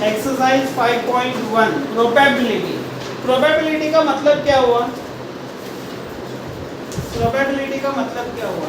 Exercise 5.1 probability. Probability का मतलब क्या हुआ? प्रोबेबिलिटी का मतलब क्या हुआ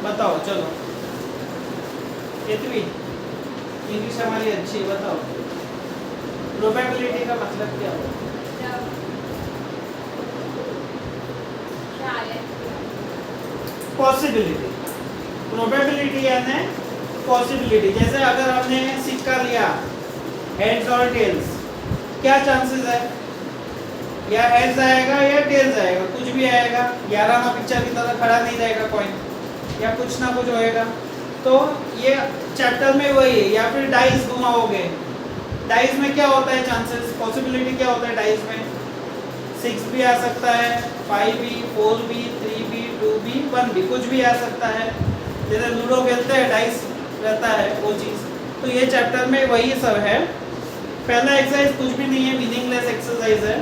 बताओ। चलो केतवी इंग्लिश हमारी अच्छी, बताओ प्रोबेबिलिटी का मतलब क्या हुआ? पॉसिबिलिटी। प्रोबेबिलिटी यानी पॉसिबिलिटी। जैसे अगर हमने सिक्का लिया हेड्स और टेल्स, क्या चांसेस है? या हेड्स आएगा या टेल्स आएगा, कुछ भी आएगा। 11वां पिक्चर की तरह खड़ा नहीं रहेगा कॉइन, या कुछ ना कुछ होएगा। तो ये चैप्टर में वही है। या फिर डाइस घुमाओगे, डाइस में क्या होता है चांसेस, पॉसिबिलिटी क्या होता है डाइस में? 6 भी आ सकता है, 5 भी, 4 भी, 3 भी, 2 भी, 1 भी, कुछ भी आ सकता है। जैसे लूडो खेलते हैं डाइस रहता है वो चीज़। तो ये चैप्टर में वही सब है। पहला एक्सरसाइज कुछ भी नहीं है, मीनिंगलेस एक्सरसाइज है।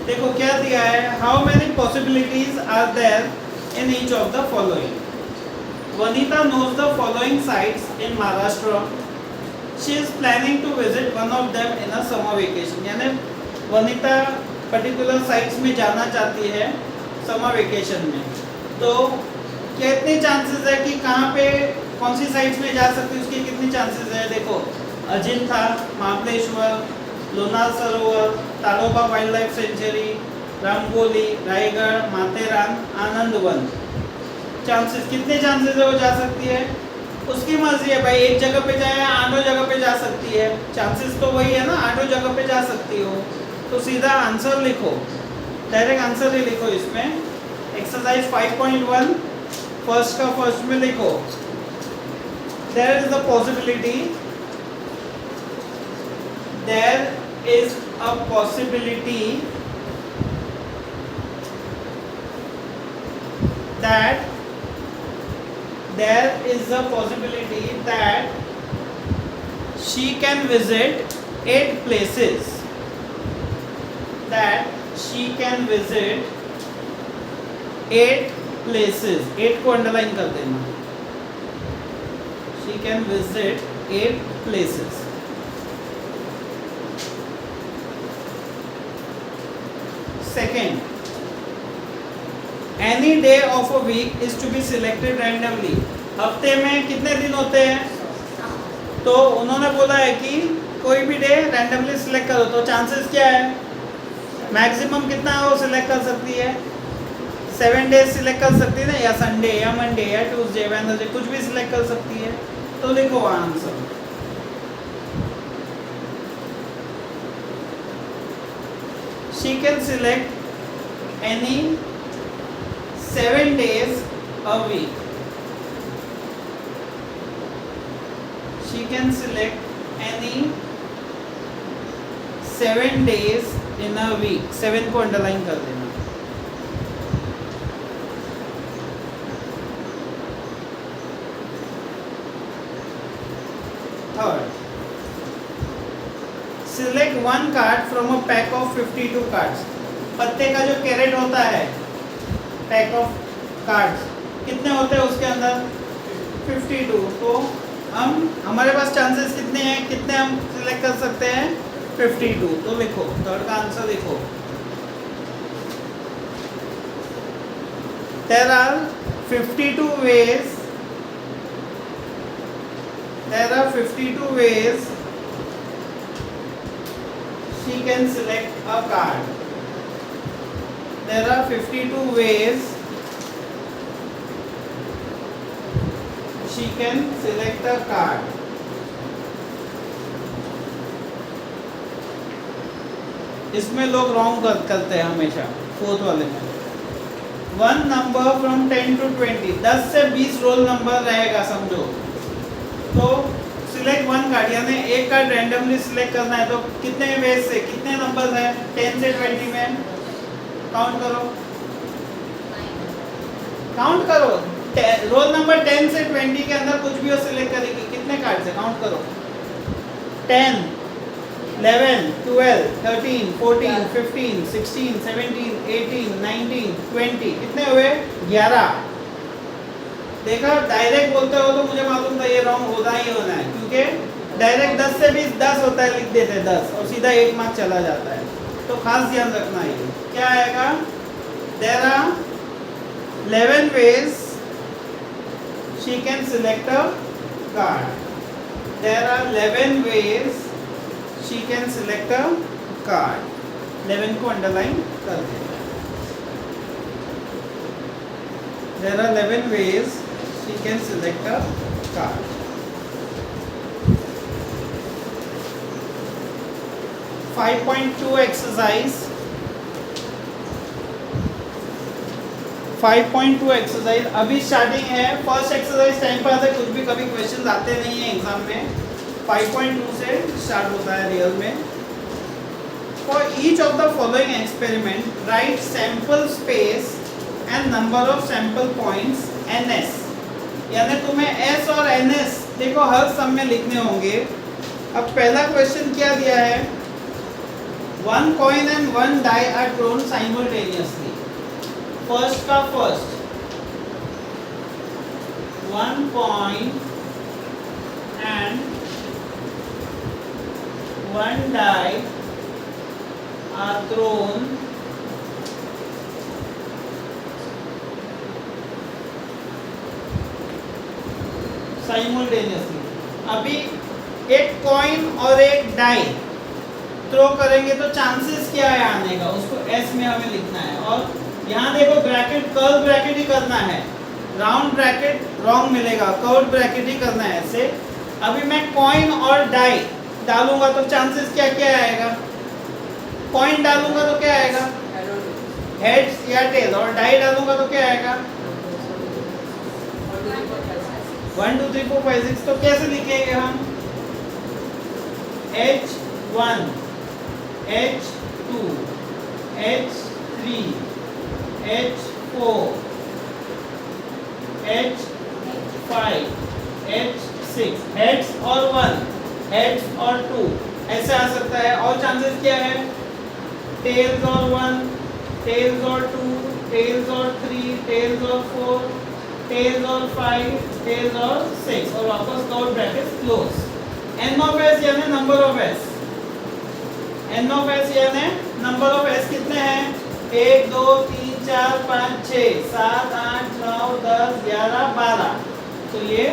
देखो क्या दिया है, how many possibilities are there in each of the following. Vanita knows the following sites in Maharashtra. She is planning to visit one of them in a summer vacation. यानी वनीता पर्टिकुलर साइट्स में जाना चाहती है समर वेकेशन में। तो कितने chances है कि कहाँ पे कौन सी साइट्स में जा सकती है, उसकी कितनी चांसेस है? देखो Ajanta, Mahabaleshwar, Lonar Sarovar, Tadoba wildlife sanctuary, Ramkoli, Raigad, Matheran, Anandwan. Chances कितने चांसेस है वो जा सकती है? उसकी मर्जी है भाई, एक जगह पे जाए या 8 जगह पे जा सकती है। चांसेस तो वही है ना, 8 जगह पे जा सकती हो। तो सीधा आंसर लिखो, डायरेक्ट आंसर ही लिखो इसमें। एक्सरसाइज 5.1 फर्स्ट का फर्स्ट में लिखो, there is a possibility, there is a possibility that there is a possibility that she can visit 8 places, that she can visit 8 places। 8 को अंडरलाइन कर देना। She can visit 8 places। Second, any day of a week is to be selected randomly। हफ्ते में कितने दिन होते हैं? तो उन्होंने बोला है कि कोई भी डे रैंडमली सिलेक्ट करो। तो चांसेस क्या है? मैक्सिमम कितना है वो सिलेक्ट कर सकती है? 7 डेज सिलेक्ट कर सकती है ना, या संडे या मंडे या ट्यूसडे वेडनेसडे, कुछ भी सिलेक्ट कर सकती है। तो लिखो answer. She can select any 7 days a week। She can select any 7 days in a week। 7 को अंडरलाइन कर देना। Third, select one card from a pack of 52 cards। पत्ते का जो कैरेट होता है, पैक ऑफ कार्ड्स कितने होते हैं उसके अंदर? 52। तो हमारे पास चांसेस कितने हैं, कितने हम सिलेक्ट कर सकते हैं? 52। तो लिखो, थर्ड का आंसर लिखो। There are 52 ways, there are 52 ways she can select a card। There are 52 ways she can select a card। इसमें लोग रॉन्ग करते हैं हमेशा, फोर्थ वाले में। 1 नंबर फ्रॉम 10 to 20, 10 से 20 रोल नंबर रहेगा समझो। तो सिलेक्ट 1 कार्ड, यानी एक कार्ड रैंडमली सिलेक्ट करना है। तो कितने वेज से, कितने नंबर हैं? 10 से 20 में काउंट करो, काउंट करो। रोल नंबर 10 से 20 के अंदर कुछ भी हो सिलेक्ट करेगी। कितने कार्ड से काउंट करो? 10, 11, 12, 13, 14, 15, 16, 17, 18, 19, 20। कितने हुए? 11। देखा, डायरेक्ट बोलते हो तो मुझे मालूम था ये रॉन्ग होना ही होना है, क्योंकि डायरेक्ट 10 से 20 10 होता है, लिख देते हैं 10 और सीधा 1 मार्क चला जाता है। तो खास ध्यान रखना है। क्या आएगा? There are 11 ways she can select a card. There are 11 ways she can select a card. 11 को अंडरलाइन कर देना। There are 11 ways she can select a card. Five point two exercise. 5.2 exercise अभी स्टार्टिंग है। First exercise time pass है, कुछ भी कभी question आते नहीं है एग्जाम में। 5.2 से स्टार्ट होता है रियल में। For each of the following experiment right sample space and number of sample points NS, यानी तुम्हें S और NS देखो हर सम में लिखने होंगे। अब पहला क्वेश्चन क्या दिया है? 1 coin and 1 die are thrown simultaneously. First का first, 1 coin and 1 die are thrown simultaneously. अभी एक कॉइन और एक डाई थ्रो करेंगे तो चांसेस क्या है आने का, उसको S में हमें लिखना है। और यहाँ देखो ब्रैकेट, कर्व ब्रैकेट ही करना है, राउंड ब्रैकेट रॉन्ग मिलेगा, कर्व ब्रैकेट ही करना है ऐसे। अभी मैं कॉइन और डाई डालूंगा तो चांसेस क्या क्या आएगा? कॉइन डालूंगा तो क्या आएगा? हेड्स या टेल, और डाई डालूंगा तो क्या आएगा? 1 2 3 4 5 6। तो कैसे लिखेंगे हम? H1 H2 H3 H4 H5 H6, heads और 1, हेड्स और 2 ऐसे आ सकता है। और चांसेस क्या है? टेल्स और 1, टेल्स और 2, टेल्स और 3, टेल्स और 4, टेल्स और 5, टेल्स और 6, और वापस curve bracket close. n of s यानी number of s, n of s यानी नंबर ऑफ s कितने हैं? 1 2 3 4 5 6 7 8 9 10 11 12। तो ये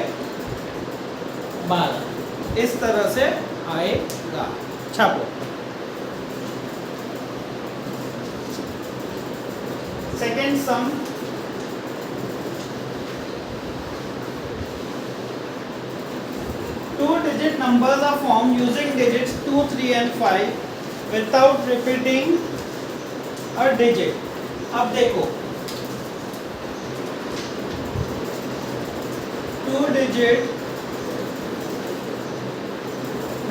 12 इस तरह से आएगा। छापो। Second sum, two digit numbers are formed using digits 2 3 and 5 without repeating a digit. अब देखो 2 digit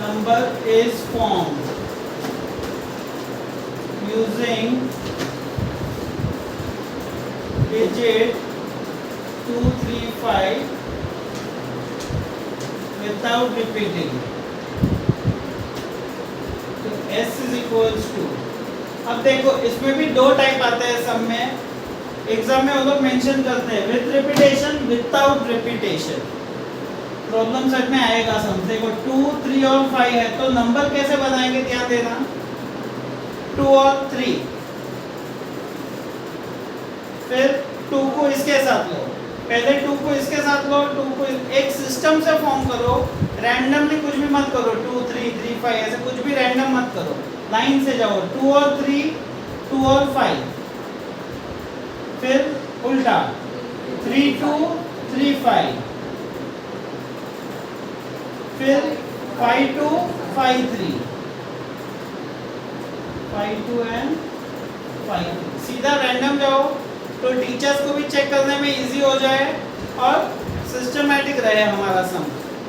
number is formed using digit 2 3 5 without repeating, तो S is equals to। अब देखो इसमें भी दो टाइप आते हैं सम में, एग्जाम में वो लोग मेंशन करते हैं with repetition, without repetition. Problem set में आएगा सम। देखो 2 3 और 5 है तो नंबर कैसे बनाएंगे, ध्यान देना। 2 और 3, फिर 2 को इसके साथ लो, पहले 2 को इसके साथ लो, 2 को एक सिस्टम से फॉर्म करो, रैंडमली कुछ भी मत करो। 2 3 3 5 ऐसे कुछ भी रैंडम मत करो, लाइन से जाओ। 2 और 3, 2 और 5, फिर उल्टा 3 2 3 5, फिर 5 2 5 3, 5 2 एंड 5 3। सीधा रैंडम जाओ तो टीचर्स को भी चेक करने में इजी हो जाए और सिस्टमैटिक रहे हमारा सम।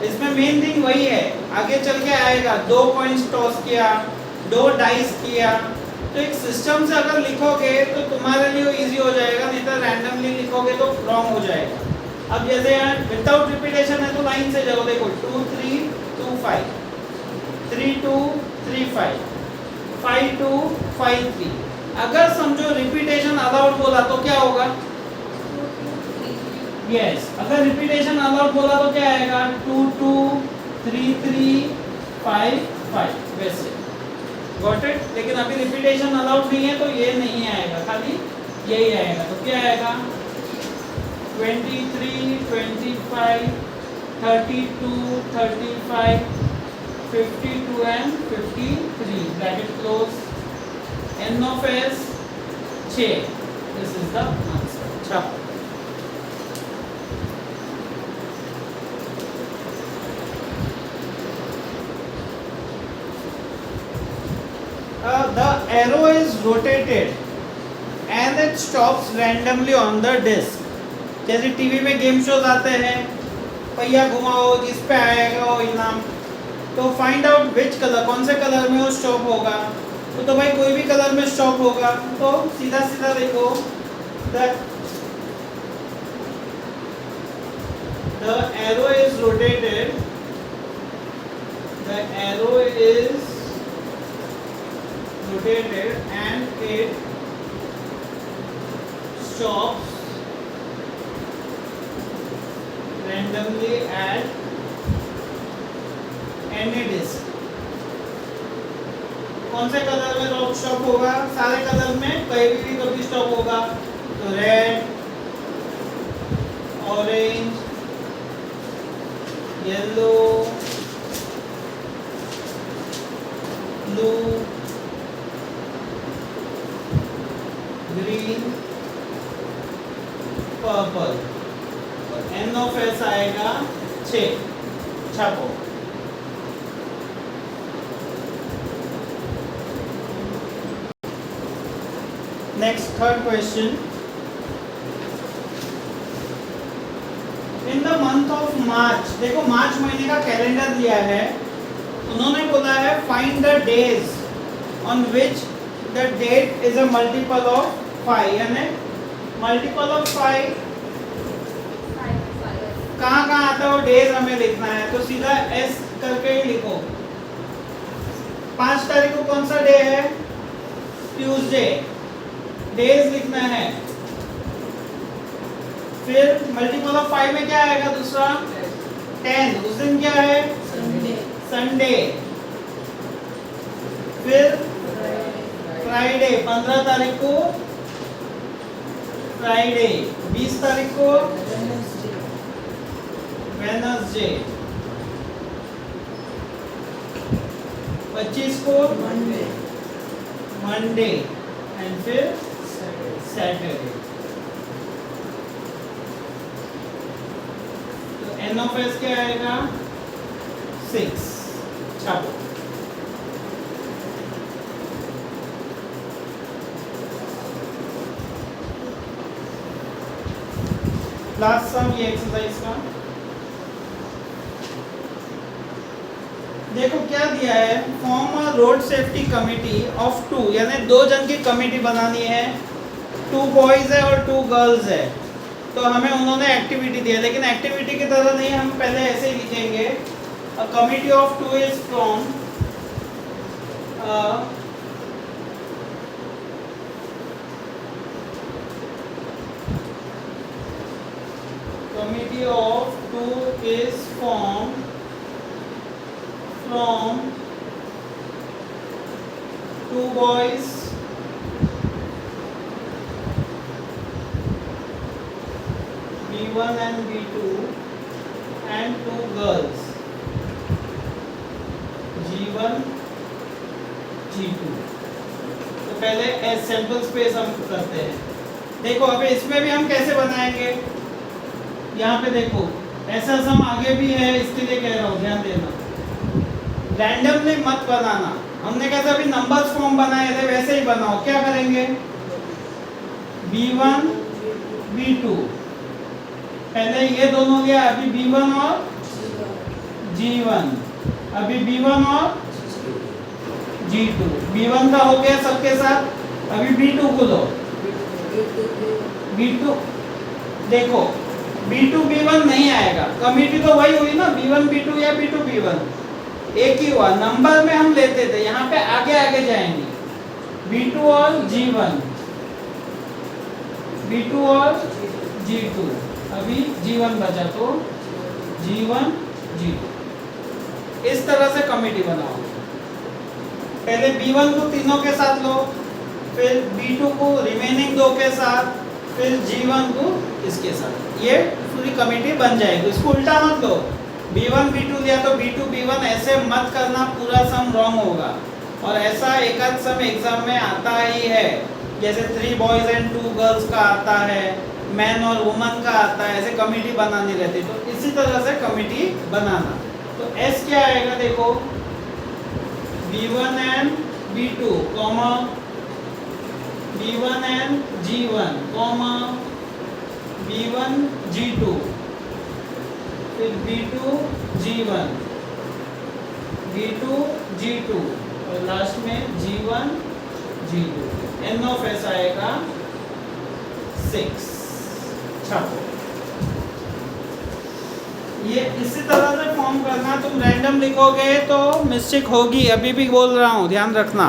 इसमें मेन थिंग वही है, आगे चल के आएगा। 2 कॉइंस टॉस किया, 2 डाइस किया, तो एक सिस्टम से अगर लिखोगे तो तुम्हारे लिए इजी हो जाएगा, नहीं तो रैंडमली लिखोगे तो रॉन्ग हो जाएगा। अब जैसे यहाँ विदाउट रिपीटेशन है तो लाइन से जाओ। देखो 2 3 2 5, 3 2 3 5, 5 2 5 3। अगर समझो रिपीटेशन अलाउड बोला तो क्या होगा? यस, अगर रिपीटेशन अलाउड बोला तो क्या आएगा 2 2 3 3 5 5 वैसे, गॉट इट। लेकिन अभी रिपीटेशन अलाउड नहीं है तो ये नहीं आएगा, खाली यही आएगा। तो क्या आएगा 23 25 32 35 52 and 53 bracket close, n of s 6, this is the answer. अच्छा, the arrow is rotated and it stops randomly on the disc। जैसे टीवी में गेम शोज आते हैं, पहिया घुमाओ जिस पे आएगा वो इनाम, तो फाइंड आउट विच कलर, कौन से कलर में वो स्टॉप होगा। तो भाई कोई भी कलर में स्टॉप होगा, तो सीधा सीधा देखो the arrow is rotated, the arrow is rotated and it stops randomly at any disc। कौन से कलर में स्टॉप होगा, सारे कलर में कहीं भी कभी स्टॉप होगा। तो red, orange, yellow, blue, green, purple. N of S आएगा 6, छापो। Next third question, in the month of March, देखो मार्च महीने का कैलेंडर दिया है, उन्होंने बोला है find the days on which the date is a multiple of 5, यानी मल्टीपल ऑफ 5 कहाँ कहाँ आता है वो डेज हमें लिखना है। तो सीधा एस करके ही लिखो। 5 तारीख को कौन सा डे है, ट्यूसडे, डेज लिखना है। फिर मल्टीपल ऑफ 5 में क्या आएगा दूसरा 10, उस दिन क्या है संडे। फिर फ्राइडे, 15 तारीख को फ्राइडे, 20 तारीख को वेडनेसडे, 25 को मंडे एंड फिर सैटरडे। तो एन ऑफ एस क्या आएगा 6, छापो। लास्ट सम ये एक्सरसाइज का देखो क्या दिया है, form a road safety committee of 2, यानी 2 जन की कमिटी बनानी है, 2 बॉयज है और 2 गर्ल्स है। तो हमें उन्होंने एक्टिविटी दिया, लेकिन एक्टिविटी की तरह नहीं, हम पहले ऐसे ही लिखेंगे a committee of 2 is from committee of 2 is formed from 2 boys B1 and B2 and 2 girls G1 G2। तो पहले एस सैंपल स्पेस हम करते हैं। देखो अभी इसमें भी हम कैसे बनाएंगे, यहाँ पे देखो ऐसा सम आगे भी है, इसके लिए कह रहा हूँ ध्यान देना, रैंडमली मत बनाना। हमने कैसे अभी नंबर्स फॉर्म बनाए थे वैसे ही बनाओ। क्या करेंगे B1 B2, पहले ये दोनों लिया, अभी B1 और G1, अभी B1 और G2, B1 का हो गया सबके साथ, अभी B2 को लो। B2 देखो B2 B1 नहीं आएगा, कमिटी तो वही हुई ना, B1 B2 या B2 B1 एक ही हुआ। नंबर में हम लेते थे, यहाँ पे आगे आगे जाएंगे, B2 और G1, B2 और G2, अभी G1 बचा तो G1 G2 इस तरह से कमिटी बनाओ। पहले B1 को तीनों के साथ लो, फिर B2 को रिमेनिंग दो के साथ, फिर G1 को इसके साथ, ये पूरी कमिटी बन जाएगी। इसको उल्टा मत लो, B1 B2 लिया तो B2 B1 ऐसे मत करना, पूरा सम रॉन्ग होगा। और ऐसा एक आध सम एग्जाम में आता ही है, जैसे 3 बॉयज एंड 2 गर्ल्स का आता है, मैन और वुमन का आता है, ऐसे कमिटी बनानी रहती। तो इसी तरह से कमिटी बनाना। तो S क्या आएगा देखो, B1 and B2 comma B1 and G1 comma B1 G2, फिर B2 G1 B2 G2 और लास्ट में G1 G2। N of S आएगा 6। छापो। ये इसी तरह से फॉर्म करना। तुम रैंडम लिखोगे तो मिस्टेक होगी, अभी भी बोल रहा हूँ, ध्यान रखना।